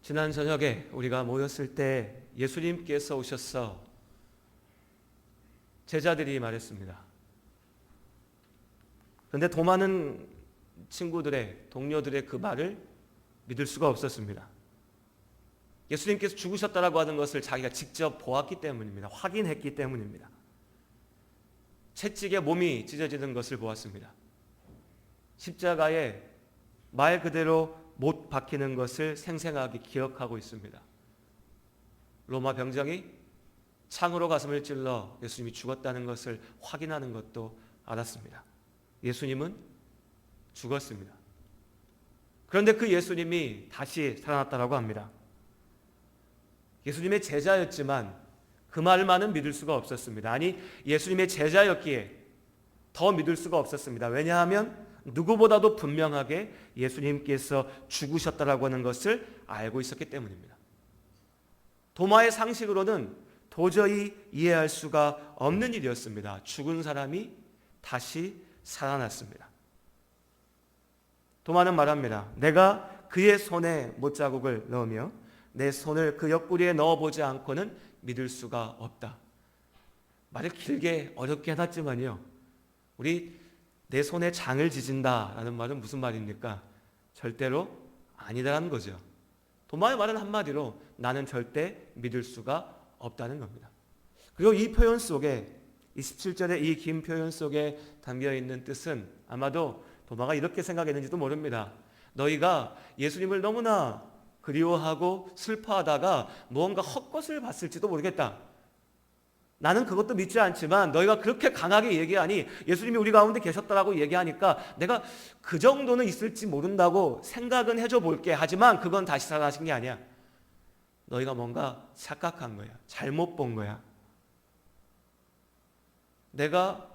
지난 저녁에 우리가 모였을 때 예수님께서 오셔서 제자들이 말했습니다. 그런데 도마는 친구들의, 동료들의 그 말을 믿을 수가 없었습니다. 예수님께서 죽으셨다라고 하는 것을 자기가 직접 보았기 때문입니다. 확인했기 때문입니다. 채찍에 몸이 찢어지는 것을 보았습니다. 십자가에 말 그대로 못 박히는 것을 생생하게 기억하고 있습니다. 로마 병정이 창으로 가슴을 찔러 예수님이 죽었다는 것을 확인하는 것도 알았습니다. 예수님은 죽었습니다. 그런데 그 예수님이 다시 살아났다고 합니다. 예수님의 제자였지만 그 말만은 믿을 수가 없었습니다. 아니, 예수님의 제자였기에 더 믿을 수가 없었습니다. 왜냐하면 누구보다도 분명하게 예수님께서 죽으셨다라고 하는 것을 알고 있었기 때문입니다. 도마의 상식으로는 도저히 이해할 수가 없는 일이었습니다. 죽은 사람이 다시 살아났습니다. 도마는 말합니다. 내가 그의 손에 못자국을 넣으며 내 손을 그 옆구리에 넣어보지 않고는 믿을 수가 없다. 말을 길게 어렵게 해놨지만요, 우리 내 손에 장을 지진다라는 말은 무슨 말입니까? 절대로 아니다라는 거죠. 도마의 말은 한마디로 나는 절대 믿을 수가 없다는 겁니다. 그리고 이 표현 속에, 이 17절의 이 긴 표현 속에 담겨있는 뜻은 아마도 도마가 이렇게 생각했는지도 모릅니다. 너희가 예수님을 너무나 그리워하고 슬퍼하다가 무언가 헛것을 봤을지도 모르겠다. 나는 그것도 믿지 않지만 너희가 그렇게 강하게 얘기하니, 예수님이 우리 가운데 계셨다라고 얘기하니까 내가 그 정도는 있을지 모른다고 생각은 해줘 볼게. 하지만 그건 다시 살아나신 게 아니야. 너희가 뭔가 착각한 거야. 잘못 본 거야. 내가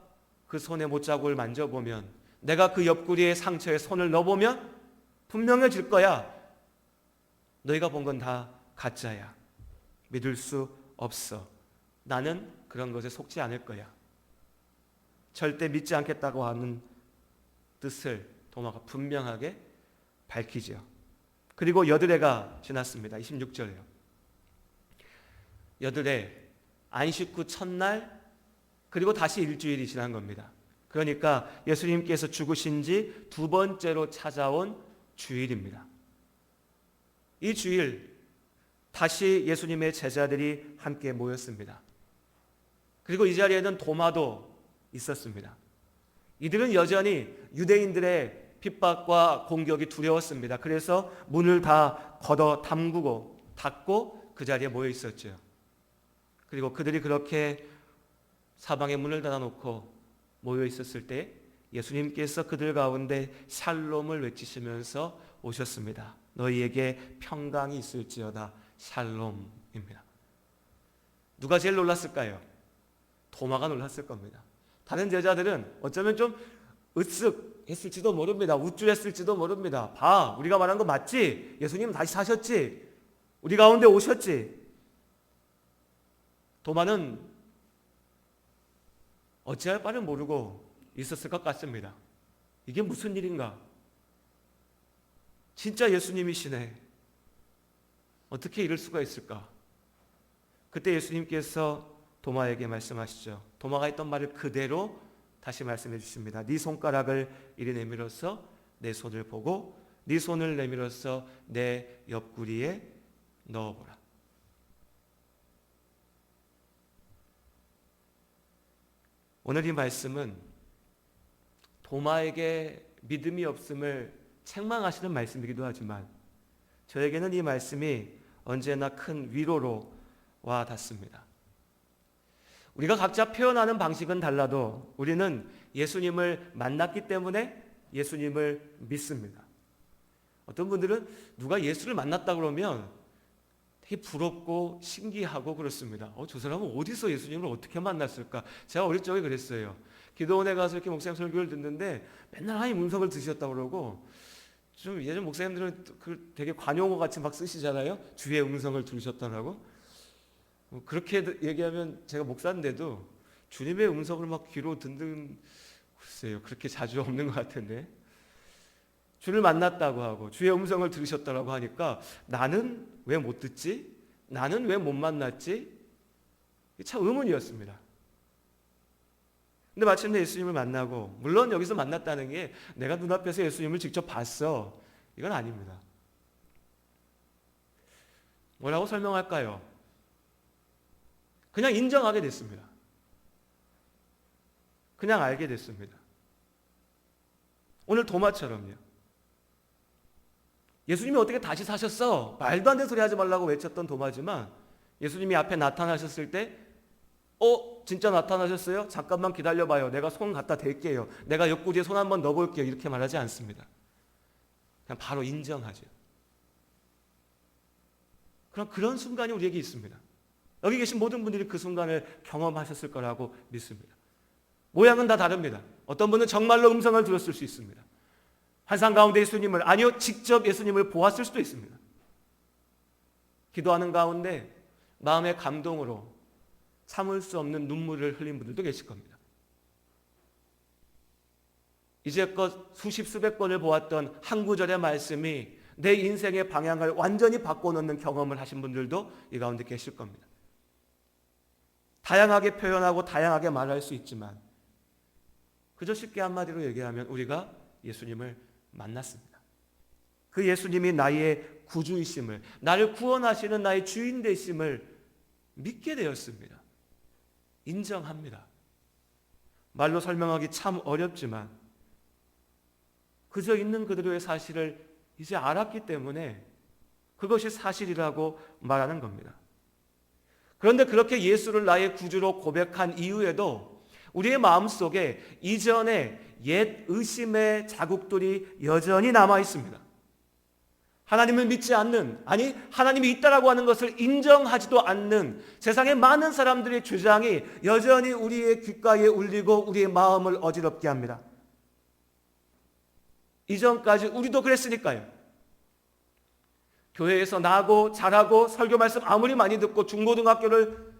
그 손에 못자국을 만져보면, 내가 그 옆구리의 상처에 손을 넣어보면 분명해질 거야. 너희가 본 건 다 가짜야. 믿을 수 없어. 나는 그런 것에 속지 않을 거야. 절대 믿지 않겠다고 하는 뜻을 도마가 분명하게 밝히죠. 그리고 여드레가 지났습니다. 26절이에요. 여드레, 안식 후 첫날, 그리고 다시 일주일이 지난 겁니다. 그러니까 예수님께서 죽으신 지 두 번째로 찾아온 주일입니다. 이 주일 다시 예수님의 제자들이 함께 모였습니다. 그리고 이 자리에는 도마도 있었습니다. 이들은 여전히 유대인들의 핍박과 공격이 두려웠습니다. 그래서 문을 다 걷어 잠그고 닫고 그 자리에 모여 있었죠. 그리고 그들이 그렇게 사방에 문을 닫아놓고 모여 있었을 때 예수님께서 그들 가운데 샬롬을 외치시면서 오셨습니다. 너희에게 평강이 있을지어다. 샬롬입니다. 누가 제일 놀랐을까요? 도마가 놀랐을 겁니다. 다른 제자들은 어쩌면 좀 으쓱했을지도 모릅니다. 우쭐했을지도 모릅니다. 봐, 우리가 말한 거 맞지? 예수님 다시 사셨지? 우리 가운데 오셨지? 도마는 어찌할 바를 모르고 있었을 것 같습니다. 이게 무슨 일인가? 진짜 예수님이시네. 어떻게 이럴 수가 있을까? 그때 예수님께서 도마에게 말씀하시죠. 도마가 했던 말을 그대로 다시 말씀해 주십니다. 네 손가락을 이리 내밀어서 내 손을 보고 네 손을 내밀어서 내 옆구리에 넣어보라. 오늘 이 말씀은 도마에게 믿음이 없음을 책망하시는 말씀이기도 하지만 저에게는 이 말씀이 언제나 큰 위로로 와 닿습니다. 우리가 각자 표현하는 방식은 달라도 우리는 예수님을 만났기 때문에 예수님을 믿습니다. 어떤 분들은 누가 예수를 만났다 그러면 되게 부럽고 신기하고 그렇습니다. 저 사람은 어디서 예수님을 어떻게 만났을까? 제가 어릴 적에 그랬어요. 기도원에 가서 이렇게 목사님 설교를 듣는데 맨날 하나님 음성을 들으셨다고 그러고, 좀 예전 목사님들은 그 되게 관용어 같이 막 쓰시잖아요. 주의 음성을 들으셨다라고. 그렇게 얘기하면 제가 목사인데도 주님의 음성을 막 귀로 듣는, 글쎄요, 그렇게 자주 없는 것 같은데. 주를 만났다고 하고 주의 음성을 들으셨다고 하니까 나는 왜 못 듣지? 나는 왜 못 만났지? 참 의문이었습니다. 근데 마침내 예수님을 만나고, 물론 여기서 만났다는 게 내가 눈앞에서 예수님을 직접 봤어, 이건 아닙니다. 뭐라고 설명할까요? 그냥 인정하게 됐습니다. 그냥 알게 됐습니다. 오늘 도마처럼요. 예수님이 어떻게 다시 사셨어? 말도 안 되는 소리 하지 말라고 외쳤던 도마지만 예수님이 앞에 나타나셨을 때 진짜 나타나셨어요? 잠깐만 기다려봐요. 내가 손 갖다 댈게요. 내가 옆구리에 손 한번 넣어볼게요. 이렇게 말하지 않습니다. 그냥 바로 인정하죠. 그런 순간이 우리에게 있습니다. 여기 계신 모든 분들이 그 순간을 경험하셨을 거라고 믿습니다. 모양은 다 다릅니다. 어떤 분은 정말로 음성을 들었을 수 있습니다. 환상 가운데 예수님을, 아니요, 직접 예수님을 보았을 수도 있습니다. 기도하는 가운데 마음의 감동으로 참을 수 없는 눈물을 흘린 분들도 계실 겁니다. 이제껏 수십 수백 번을 보았던 한 구절의 말씀이 내 인생의 방향을 완전히 바꿔놓는 경험을 하신 분들도 이 가운데 계실 겁니다. 다양하게 표현하고 다양하게 말할 수 있지만 그저 쉽게 한마디로 얘기하면 우리가 예수님을 만났습니다. 그 예수님이 나의 구주이심을, 나를 구원하시는 나의 주인 되심을 믿게 되었습니다. 인정합니다. 말로 설명하기 참 어렵지만 그저 있는 그대로의 사실을 이제 알았기 때문에 그것이 사실이라고 말하는 겁니다. 그런데 그렇게 예수를 나의 구주로 고백한 이후에도 우리의 마음속에 이전의 옛 의심의 자국들이 여전히 남아 있습니다. 하나님을 믿지 않는, 아니 하나님이 있다라고 하는 것을 인정하지도 않는 세상의 많은 사람들의 주장이 여전히 우리의 귓가에 울리고 우리의 마음을 어지럽게 합니다. 이전까지 우리도 그랬으니까요. 교회에서 나고 자라고 설교 말씀 아무리 많이 듣고 중고등학교를,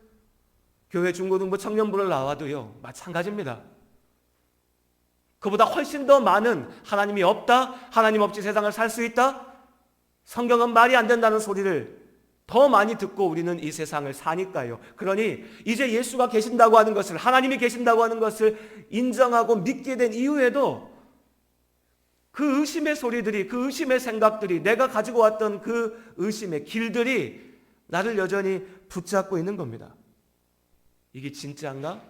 교회 중고등부 청년부를 나와도요, 마찬가지입니다. 그보다 훨씬 더 많은 하나님이 없다, 하나님 없이 세상을 살 수 있다, 성경은 말이 안 된다는 소리를 더 많이 듣고 우리는 이 세상을 사니까요. 그러니 이제 예수가 계신다고 하는 것을, 하나님이 계신다고 하는 것을 인정하고 믿게 된 이후에도 그 의심의 소리들이, 그 의심의 생각들이, 내가 가지고 왔던 그 의심의 길들이 나를 여전히 붙잡고 있는 겁니다. 이게 진짜인가?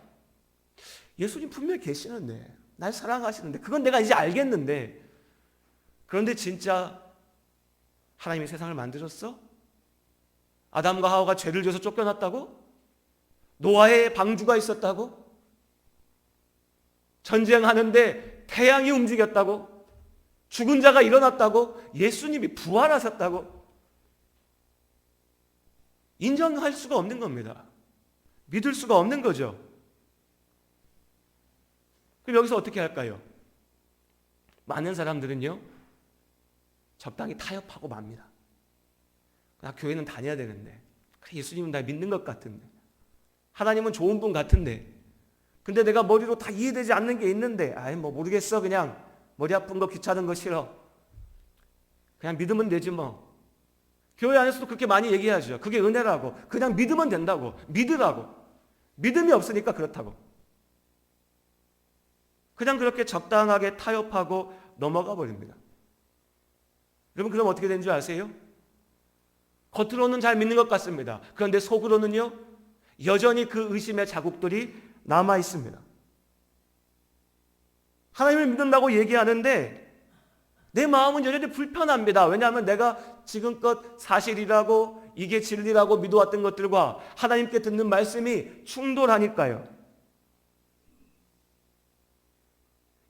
예수님 분명히 계시는데, 날 사랑하시는데, 그건 내가 이제 알겠는데, 그런데 진짜 하나님이 세상을 만드셨어? 아담과 하와가 죄를 지어서 쫓겨났다고? 노아의 방주가 있었다고? 전쟁하는데 태양이 움직였다고? 죽은 자가 일어났다고? 예수님이 부활하셨다고? 인정할 수가 없는 겁니다. 믿을 수가 없는 거죠. 그럼 여기서 어떻게 할까요? 많은 사람들은요, 적당히 타협하고 맙니다. 나 교회는 다녀야 되는데, 예수님은 나 믿는 것 같은데, 하나님은 좋은 분 같은데, 근데 내가 머리로 다 이해되지 않는 게 있는데, 뭐 모르겠어, 그냥 머리 아픈 거 귀찮은 거 싫어, 그냥 믿으면 되지 뭐. 교회 안에서도 그렇게 많이 얘기하죠. 그게 은혜라고, 그냥 믿으면 된다고, 믿으라고. 믿음이 없으니까 그렇다고. 그냥 그렇게 적당하게 타협하고 넘어가 버립니다. 여러분, 그럼 어떻게 되는 줄 아세요? 겉으로는 잘 믿는 것 같습니다. 그런데 속으로는요, 여전히 그 의심의 자국들이 남아 있습니다. 하나님을 믿는다고 얘기하는데 내 마음은 여전히 불편합니다. 왜냐하면 내가 지금껏 사실이라고, 이게 진리라고 믿어왔던 것들과 하나님께 듣는 말씀이 충돌하니까요.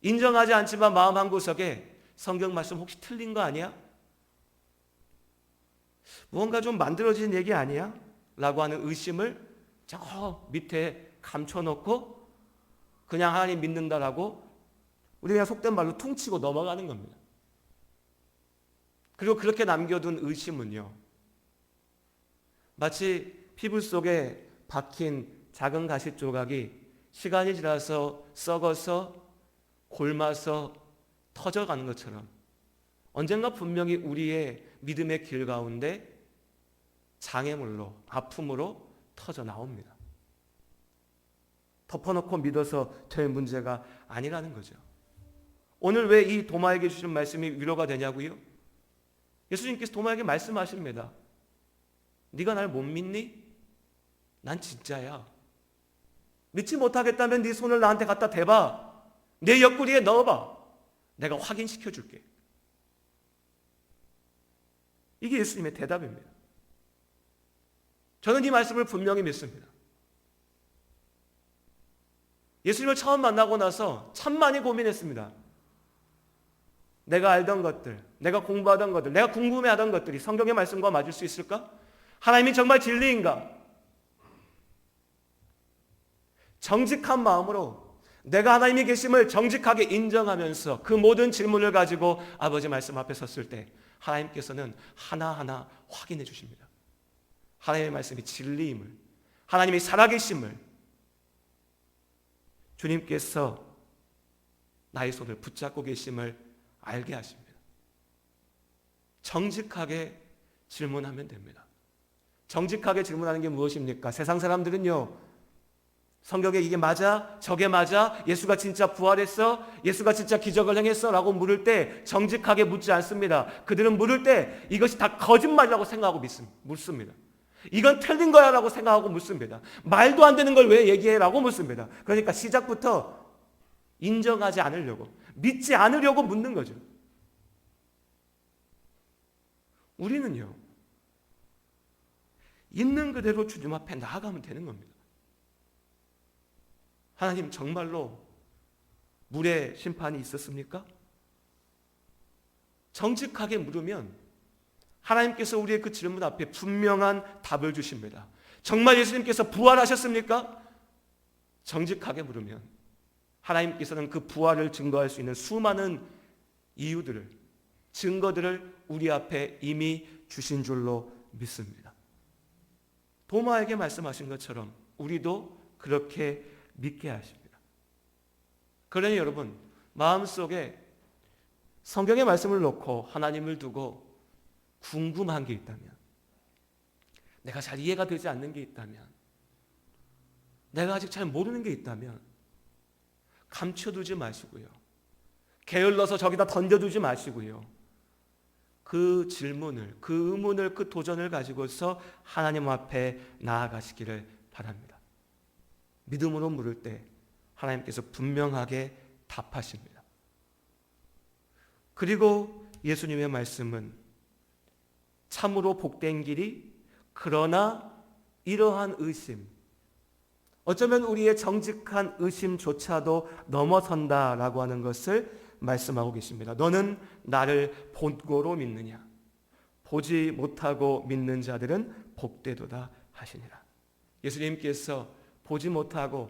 인정하지 않지만 마음 한구석에 성경 말씀 혹시 틀린 거 아니야? 무언가 좀 만들어진 얘기 아니야? 라고 하는 의심을 저 밑에 감춰놓고 그냥 하나님 믿는다라고 우리 그냥 속된 말로 퉁치고 넘어가는 겁니다. 그리고 그렇게 남겨둔 의심은요, 마치 피부 속에 박힌 작은 가시 조각이 시간이 지나서 썩어서 골마서 터져가는 것처럼 언젠가 분명히 우리의 믿음의 길 가운데 장애물로, 아픔으로 터져 나옵니다. 덮어놓고 믿어서 될 문제가 아니라는 거죠. 오늘 왜 이 도마에게 주신 말씀이 위로가 되냐고요? 예수님께서 도마에게 말씀하십니다. 네가 날 못 믿니? 난 진짜야. 믿지 못하겠다면 네 손을 나한테 갖다 대봐. 내 옆구리에 넣어봐. 내가 확인시켜 줄게. 이게 예수님의 대답입니다. 저는 이 말씀을 분명히 믿습니다. 예수님을 처음 만나고 나서 참 많이 고민했습니다. 내가 알던 것들, 내가 공부하던 것들, 내가 궁금해하던 것들이 성경의 말씀과 맞을 수 있을까? 하나님이 정말 진리인가? 정직한 마음으로 내가 하나님이 계심을 정직하게 인정하면서 그 모든 질문을 가지고 아버지 말씀 앞에 섰을 때 하나님께서는 하나하나 확인해 주십니다. 하나님의 말씀이 진리임을, 하나님이 살아계심을, 주님께서 나의 손을 붙잡고 계심을 알게 하십니다. 정직하게 질문하면 됩니다. 정직하게 질문하는 게 무엇입니까? 세상 사람들은요, 성경에 이게 맞아? 저게 맞아? 예수가 진짜 부활했어? 예수가 진짜 기적을 행했어? 라고 물을 때 정직하게 묻지 않습니다. 그들은 물을 때 이것이 다 거짓말이라고 생각하고 묻습니다. 이건 틀린 거야 라고 생각하고 묻습니다. 말도 안 되는 걸 왜 얘기해? 라고 묻습니다. 그러니까 시작부터 인정하지 않으려고, 믿지 않으려고 묻는 거죠. 우리는요, 있는 그대로 주님 앞에 나아가면 되는 겁니다. 하나님, 정말로 물의 심판이 있었습니까? 정직하게 물으면 하나님께서 우리의 그 질문 앞에 분명한 답을 주십니다. 정말 예수님께서 부활하셨습니까? 정직하게 물으면 하나님께서는 그 부활을 증거할 수 있는 수많은 이유들을, 증거들을 우리 앞에 이미 주신 줄로 믿습니다. 도마에게 말씀하신 것처럼 우리도 그렇게 믿게 하십니다. 그러니 여러분, 마음속에 성경의 말씀을 놓고 하나님을 두고 궁금한 게 있다면, 내가 잘 이해가 되지 않는 게 있다면, 내가 아직 잘 모르는 게 있다면 감춰두지 마시고요, 게을러서 저기다 던져두지 마시고요, 그 질문을, 그 의문을, 그 도전을 가지고서 하나님 앞에 나아가시기를 바랍니다. 믿음으로 물을 때 하나님께서 분명하게 답하십니다. 그리고 예수님의 말씀은 참으로 복된 길이, 그러나 이러한 의심, 어쩌면 우리의 정직한 의심조차도 넘어선다라고 하는 것을 말씀하고 계십니다. 너는 나를 본고로 믿느냐? 보지 못하고 믿는 자들은 복되도다 하시니라. 예수님께서 보지 못하고,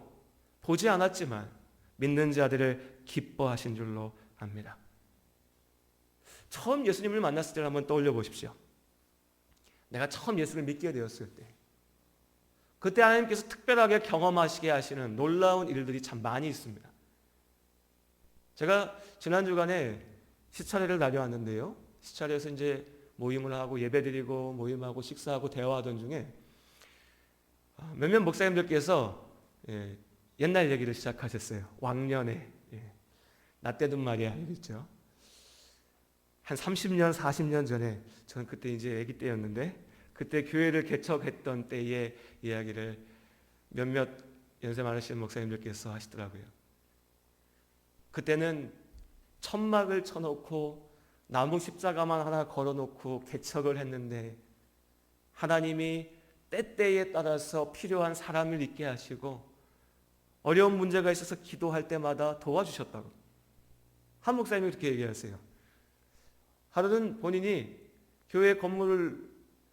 보지 않았지만 믿는 자들을 기뻐하신 줄로 압니다. 처음 예수님을 만났을 때를 한번 떠올려 보십시오. 내가 처음 예수를 믿게 되었을 때, 그때 하나님께서 특별하게 경험하시게 하시는 놀라운 일들이 참 많이 있습니다. 제가 지난 주간에 시차례를 다녀왔는데요, 시차례에서 이제 모임을 하고 예배드리고 모임하고 식사하고 대화하던 중에 몇몇 목사님들께서 옛날 얘기를 시작하셨어요. 왕년에, 나 때든 말이야 이랬죠. 한 30년, 40년 전에, 저는 그때 이제 아기 때였는데, 그때 교회를 개척했던 때의 이야기를 몇몇 연세 많으신 목사님들께서 하시더라고요. 그때는 천막을 쳐놓고 나무 십자가만 하나 걸어놓고 개척을 했는데 하나님이 때때에 따라서 필요한 사람을 있게 하시고 어려운 문제가 있어서 기도할 때마다 도와주셨다고. 한 목사님이 그렇게 얘기하세요. 하루는 본인이 교회 건물을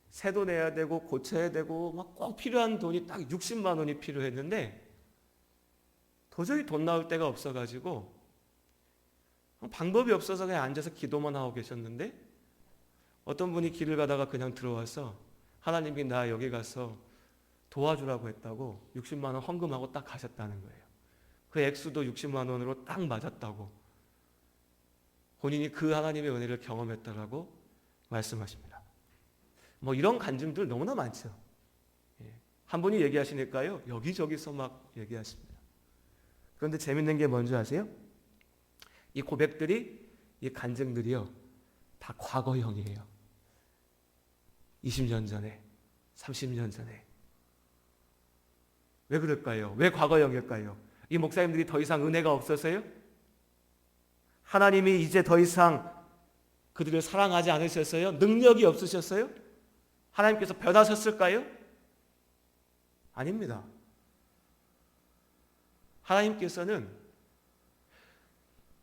새도 내야 되고 고쳐야 되고 막 꼭 필요한 돈이 딱 60만 원이 필요했는데 도저히 돈 나올 데가 없어가지고 방법이 없어서 그냥 앉아서 기도만 하고 계셨는데 어떤 분이 길을 가다가 그냥 들어와서 하나님이 나 여기 가서 도와주라고 했다고 60만 원 헌금하고 딱 가셨다는 거예요. 그 액수도 60만 원으로 딱 맞았다고. 본인이 그 하나님의 은혜를 경험했다라고 말씀하십니다. 이런 간증들 너무나 많죠. 한 분이 얘기하시니까요, 여기저기서 막 얘기하십니다. 그런데 재밌는 게 뭔지 아세요? 이 고백들이, 이 간증들이요, 다 과거형이에요. 20년 전에, 30년 전에. 왜 그럴까요? 왜 과거형일까요? 이 목사님들이 더 이상 은혜가 없어서요? 하나님이 이제 더 이상 그들을 사랑하지 않으셨어요? 능력이 없으셨어요? 하나님께서 변하셨을까요? 아닙니다. 하나님께서는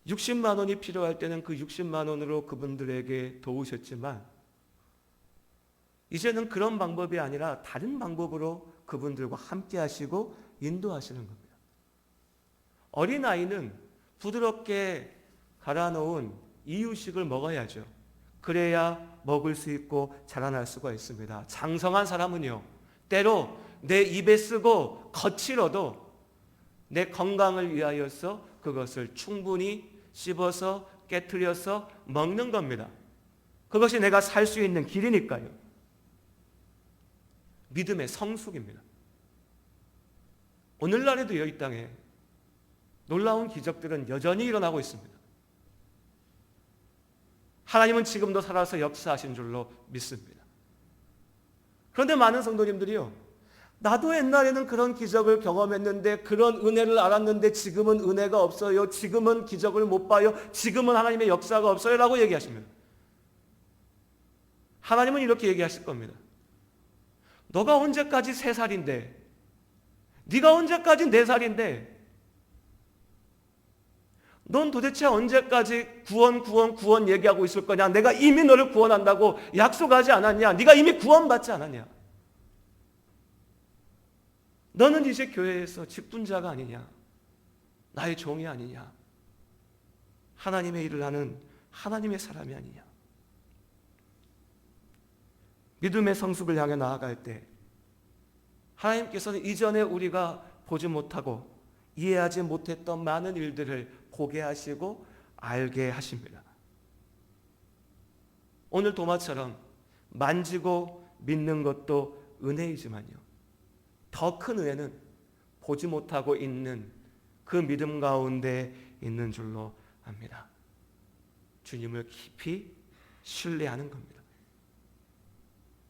60만 원이 필요할 때는 그 60만 원으로 그분들에게 도우셨지만 이제는 그런 방법이 아니라 다른 방법으로 그분들과 함께 하시고 인도하시는 겁니다. 어린아이는 부드럽게 갈아놓은 이유식을 먹어야죠. 그래야 먹을 수 있고 자라날 수가 있습니다. 장성한 사람은요, 때로 내 입에 쓰고 거칠어도 내 건강을 위하여서 그것을 충분히 씹어서 깨트려서 먹는 겁니다. 그것이 내가 살 수 있는 길이니까요. 믿음의 성숙입니다. 오늘날에도요, 이 땅에 놀라운 기적들은 여전히 일어나고 있습니다. 하나님은 지금도 살아서 역사하신 줄로 믿습니다. 그런데 많은 성도님들이요, 나도 옛날에는 그런 기적을 경험했는데, 그런 은혜를 알았는데 지금은 은혜가 없어요, 지금은 기적을 못 봐요, 지금은 하나님의 역사가 없어요 라고 얘기하십니다. 하나님은 이렇게 얘기하실 겁니다. 너가 언제까지 3살인데, 네가 언제까지 4살인데, 넌 도대체 언제까지 구원 얘기하고 있을 거냐? 내가 이미 너를 구원한다고 약속하지 않았냐? 네가 이미 구원받지 않았냐? 너는 이제 교회에서 직분자가 아니냐? 나의 종이 아니냐? 하나님의 일을 하는 하나님의 사람이 아니냐? 믿음의 성숙을 향해 나아갈 때 하나님께서는 이전에 우리가 보지 못하고 이해하지 못했던 많은 일들을 보게 하시고 알게 하십니다. 오늘 도마처럼 만지고 믿는 것도 은혜이지만요, 더 큰 은혜는 보지 못하고 있는 그 믿음 가운데 있는 줄로 압니다. 주님을 깊이 신뢰하는 겁니다.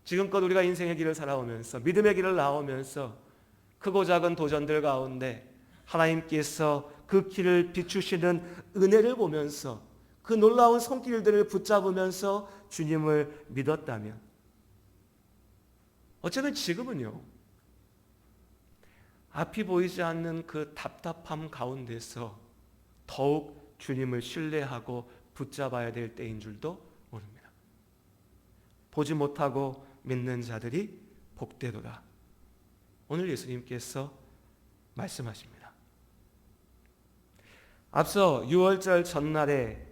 지금껏 우리가 인생의 길을 살아오면서, 믿음의 길을 나오면서 크고 작은 도전들 가운데 하나님께서 그 길을 비추시는 은혜를 보면서 그 놀라운 손길들을 붙잡으면서 주님을 믿었다면, 어쩌면 지금은요, 앞이 보이지 않는 그 답답함 가운데서 더욱 주님을 신뢰하고 붙잡아야 될 때인 줄도 모릅니다. 보지 못하고 믿는 자들이 복되도다. 오늘 예수님께서 말씀하십니다. 앞서 6월절 전날에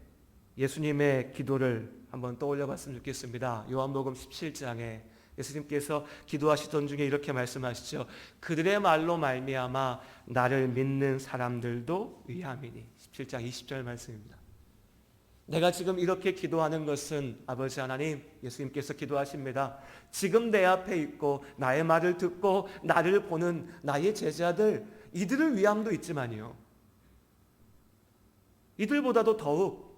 예수님의 기도를 한번 떠올려 봤으면 좋겠습니다. 요한복음 17장에 예수님께서 기도하시던 중에 이렇게 말씀하시죠. 그들의 말로 말미암아 나를 믿는 사람들도 위함이니. 17장 20절 말씀입니다. 내가 지금 이렇게 기도하는 것은 아버지 하나님, 예수님께서 기도하십니다. 지금 내 앞에 있고 나의 말을 듣고 나를 보는 나의 제자들, 이들을 위함도 있지만요, 이들보다도 더욱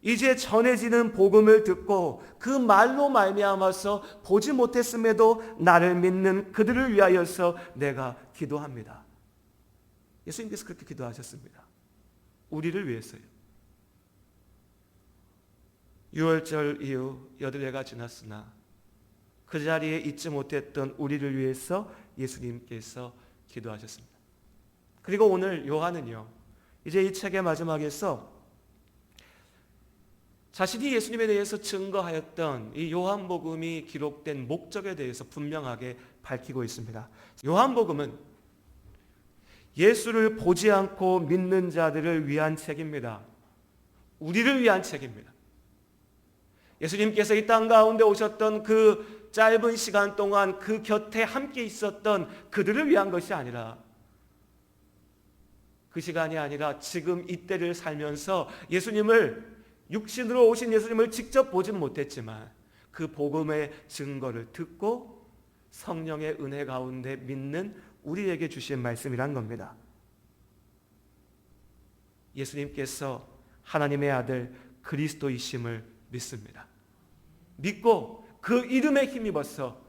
이제 전해지는 복음을 듣고 그 말로 말미암아서 보지 못했음에도 나를 믿는 그들을 위하여서 내가 기도합니다. 예수님께서 그렇게 기도하셨습니다. 우리를 위해서요. 6월절 이후 8해가 지났으나 그 자리에 있지 못했던 우리를 위해서 예수님께서 기도하셨습니다. 그리고 오늘 요한은요, 이제 이 책의 마지막에서 자신이 예수님에 대해서 증거하였던 이 요한복음이 기록된 목적에 대해서 분명하게 밝히고 있습니다. 요한복음은 예수를 보지 않고 믿는 자들을 위한 책입니다. 우리를 위한 책입니다. 예수님께서 이 땅 가운데 오셨던 그 짧은 시간 동안 그 곁에 함께 있었던 그들을 위한 것이 아니라, 그 시간이 아니라 지금 이때를 살면서 예수님을 육신으로 오신 예수님을 직접 보지는 못했지만 그 복음의 증거를 듣고 성령의 은혜 가운데 믿는 우리에게 주신 말씀이란 겁니다. 예수님께서 하나님의 아들 그리스도이심을 믿습니다. 믿고 그 이름에 힘입어서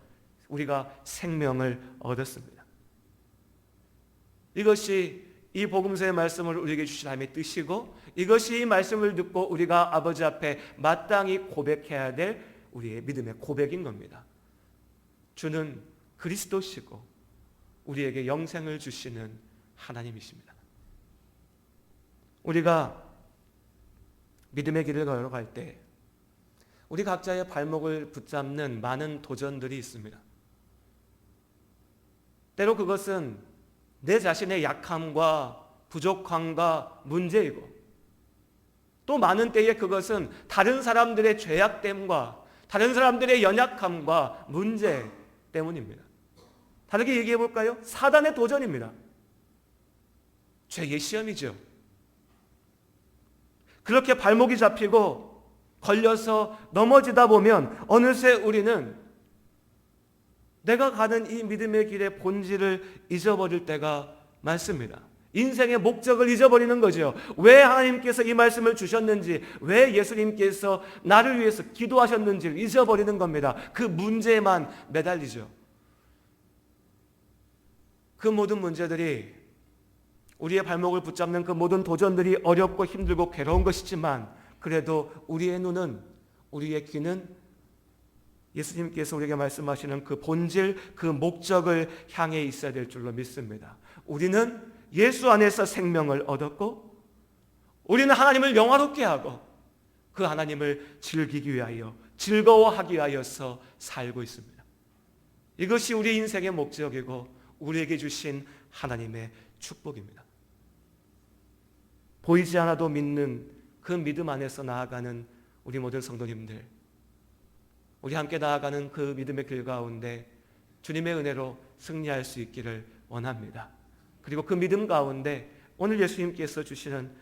우리가 생명을 얻었습니다. 이것이 이 복음서의 말씀을 우리에게 주신 하나님의 뜻이고, 이것이 이 말씀을 듣고 우리가 아버지 앞에 마땅히 고백해야 될 우리의 믿음의 고백인 겁니다. 주는 그리스도시고 우리에게 영생을 주시는 하나님이십니다. 우리가 믿음의 길을 걸어갈 때 우리 각자의 발목을 붙잡는 많은 도전들이 있습니다. 때로 그것은 내 자신의 약함과 부족함과 문제이고, 또 많은 때에 그것은 다른 사람들의 죄악됨과 다른 사람들의 연약함과 문제 때문입니다. 다르게 얘기해 볼까요? 사단의 도전입니다. 죄의 시험이죠. 그렇게 발목이 잡히고 걸려서 넘어지다 보면 어느새 우리는 내가 가는 이 믿음의 길의 본질을 잊어버릴 때가 많습니다. 인생의 목적을 잊어버리는 거죠. 왜 하나님께서 이 말씀을 주셨는지, 왜 예수님께서 나를 위해서 기도하셨는지를 잊어버리는 겁니다. 그 문제에만 매달리죠. 그 모든 문제들이, 우리의 발목을 붙잡는 그 모든 도전들이 어렵고 힘들고 괴로운 것이지만, 그래도 우리의 눈은, 우리의 귀는 예수님께서 우리에게 말씀하시는 그 본질, 그 목적을 향해 있어야 될 줄로 믿습니다. 우리는 예수 안에서 생명을 얻었고, 우리는 하나님을 영화롭게 하고 그 하나님을 즐기기 위하여, 즐거워하기 위하여서 살고 있습니다. 이것이 우리 인생의 목적이고 우리에게 주신 하나님의 축복입니다. 보이지 않아도 믿는 그 믿음 안에서 나아가는 우리 모든 성도님들, 우리 함께 나아가는 그 믿음의 길 가운데 주님의 은혜로 승리할 수 있기를 원합니다. 그리고 그 믿음 가운데 오늘 예수님께서 주시는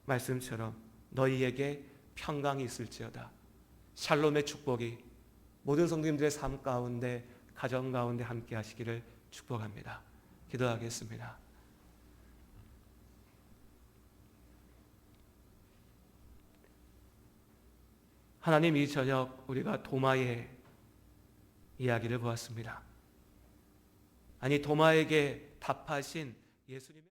말씀처럼 너희에게 평강이 있을지어다, 샬롬의 축복이 모든 성도님들의 삶 가운데, 가정 가운데 함께 하시기를 축복합니다. 기도하겠습니다. 하나님, 이 저녁 우리가 도마의 이야기를 보았습니다. 아니, 도마에게 답하신 예수님